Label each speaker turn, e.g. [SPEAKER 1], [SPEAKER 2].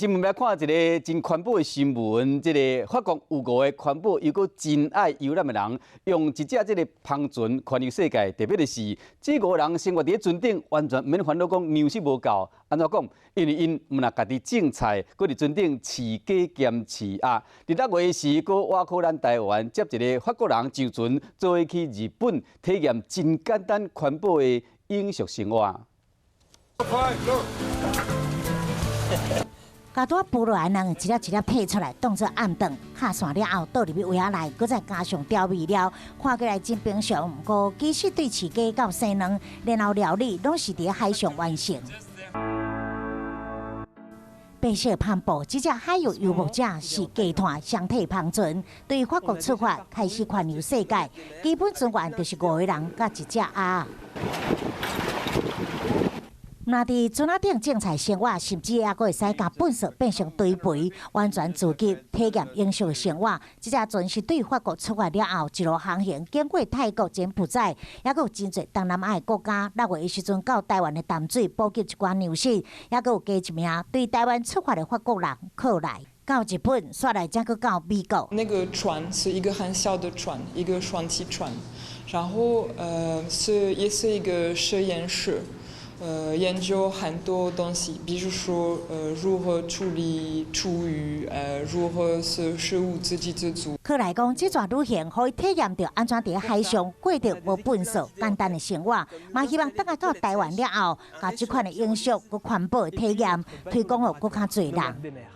[SPEAKER 1] 新闻来看一个真环保的新闻，这个法国有5个环保又搁真爱游览的人，用一只这个帆船环游世界。特别的是，这5个人生活伫船顶，完全免烦恼讲粮食无够。安怎讲？因为因毋若家己种菜，搁伫船顶饲鸡兼饲鸭。伫6月时，搁挖靠咱台湾接一个法国人上船，做伙去日本体验真简单环保的饮食生活。
[SPEAKER 2] 加多捕落来人一粒一粒摕出来，当作暗顿，下线了后倒入去胃仔内，搁再加上调味料，看起来真平常。不过其实对饲鸡到生卵，然后料理拢是伫海上完成。白色帆布，这只海洋游牧者是集团双体帆船，对法国出发，开始环游世界。基本船员就是5个人甲一只鸭。那伫船仔顶种菜生活，甚至还佫会使甲粪扫变成堆肥，完全自给体验饮食生活。这只船是对法国出发了后，一路航行，经过泰国、柬埔寨，还佫有真侪东南亚的国家。6月的时阵到台湾的淡水补给一寡粮食，还佫有加一名对台湾出发的法国人靠来。到日本，刷来再佫到美国。
[SPEAKER 3] 那个船是一个很小的船，一个双栖船，然后也是一个实验室。研究很多东西，比如说如何处理厨余，如何使食物自给自足。
[SPEAKER 2] 靠来讲，这段旅行可以体验到安怎伫海上过着无粪扫、简单的生活。嘛，希望等下到台湾了后，把这款的饮食佮环保的体验推广予更较侪人。